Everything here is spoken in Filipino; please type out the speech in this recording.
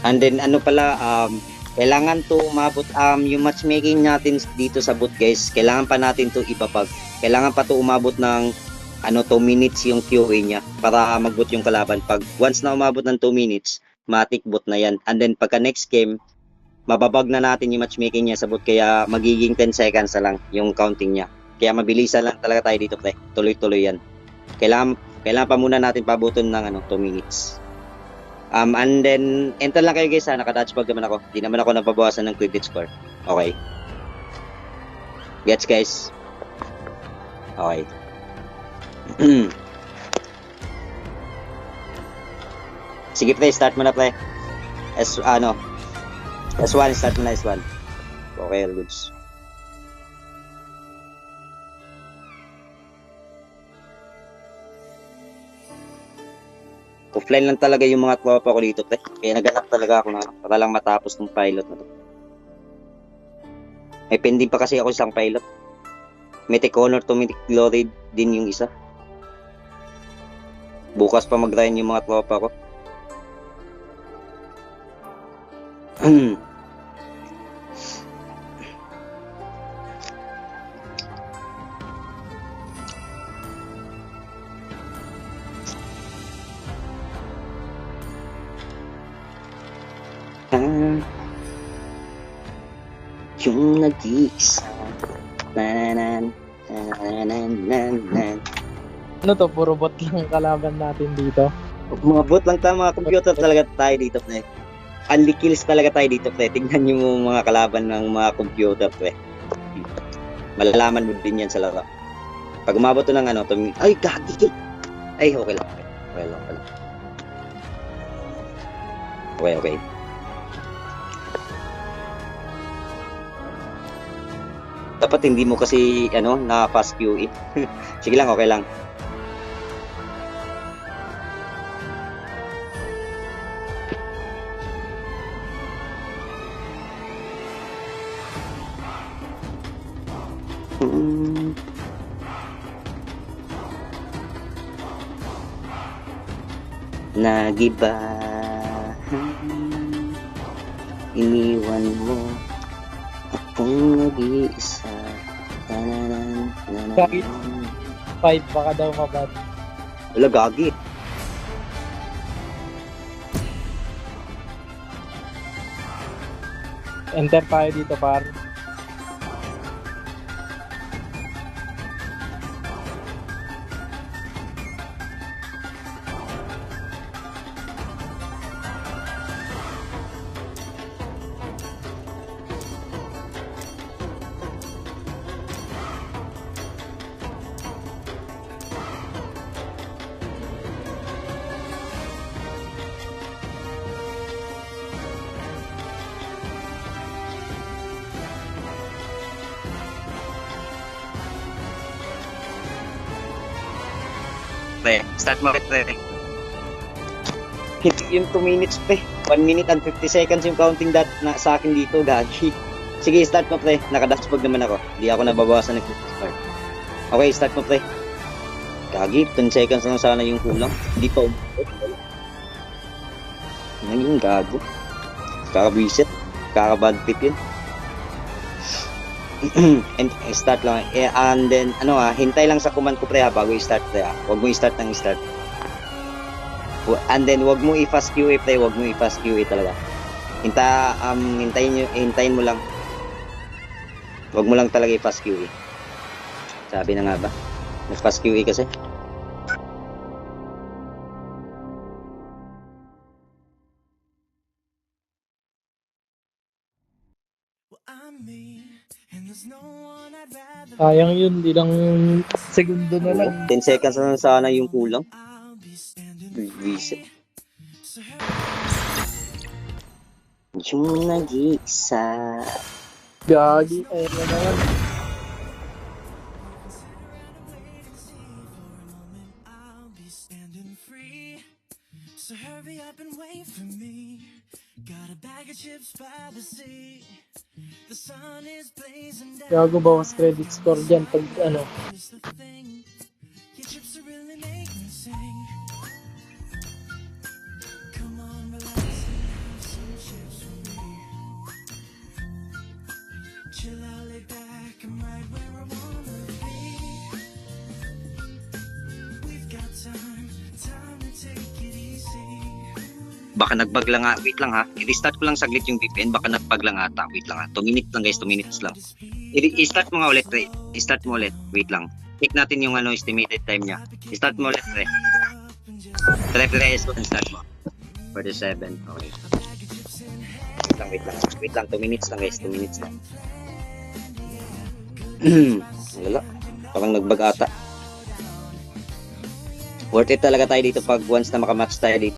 And then ano pala, kailangan to umabot yung matchmaking natin dito sa boot guys, kailangan pa natin to ipapag. Kailangan pa to umabot ng 2 minutes yung QA niya para mag-boot yung kalaban. Pag once na umabot ng 2 minutes, matik boot na yan. And then pagka next game, mababag na natin yung matchmaking niya sa boot, kaya magiging 10 seconds na lang yung counting niya. Kaya mabilisan lang talaga tayo dito pre. Tuloy-tuloy yan. Kailangan pa muna natin pabuton ng 2 minutes. And then, enter lang kayo guys ha, naka-dodge bag naman ako. Di naman ako nababawasan ng credit score. Okay. Gets guys? Okay. Sige pre, start mo na pre. S1, start mo na S1. Okay, all goods. Offline lang talaga yung mga tropa ko dito, pre. Kaya naganap talaga ako para lang matapos ng pilot na to. May pending pa kasi ako isang pilot. Mythic Honor to Mythic Glory din yung isa. Bukas pa mag-grind yung mga tropa ko. Yung nag-iisa. Ano to, puro bot lang kalaban natin dito. Mga bot lang tayo, mga computer talaga tayo dito, pre. Only kills talaga tayo dito, pre. Tingnan nyo mga kalaban ng mga computer, pre. Malalaman mo din yan sa laro. Pag umabot to ng ay, gagi! Ay, okay lang. Okay. Dapat hindi mo kasi, na fast QE. Sige lang, okay lang. Nagiba, iniwan mo akong nag-iisa. Bakit? 5 baka daw mabad. Wala, gagi. Enter tayo dito par. Pre, start mo pre. Hindi yung 2 minutes pre. 1 minute and 50 seconds yung counting that na sa akin dito, gagi. Sige, start mo pre. Naka-dashboard naman ako. Hindi ako nababawasan ng start. Okay, start mo pre. Gagi, 10 seconds lang sana yung kulang. Hindi pa umabot. Naging gago. Kaka-visit. Kaka-bad tip yun. And start lang. And then, hintay lang sa command ko pre ha, bago i-start pre ha. Huwag mo i-start ng i-start. And then, huwag mo i-fast QA pre, huwag mo i-fast QA talaga. Hintayin mo lang. Huwag mo lang talaga i-fast QA. Sabi na nga ba? Nag-fast QA kasi. Sayang yun, di lang segundo na lang. 10 seconds na lang sana yung kulang. Visit. Yung nag-iisa. Gagi, ayun na naman. So hurry up and wait for me. Got a bag of chips by the sea. The sun is blazing down. Gago bawas credit score dyan pag It's the thing. Your chips are really make me sing. Come on baka nagbag lang nga. Wait lang ha. I-restart ko lang saglit yung VPN. Baka nagbag lang ata. Wait lang ha. 2 minutes lang guys. 2 minutes lang. I-start mo nga ulit, pre. I-start mo ulit. Wait lang. Check natin yung estimated time niya. I-start mo ulit, pre. Pre, start mo. 47. Okay. Wait lang. Wait lang. 2 minutes lang guys. 2 minutes lang. Wala. Parang nagbag ata. Worth it talaga tayo dito pag once na makamatch tayo dito.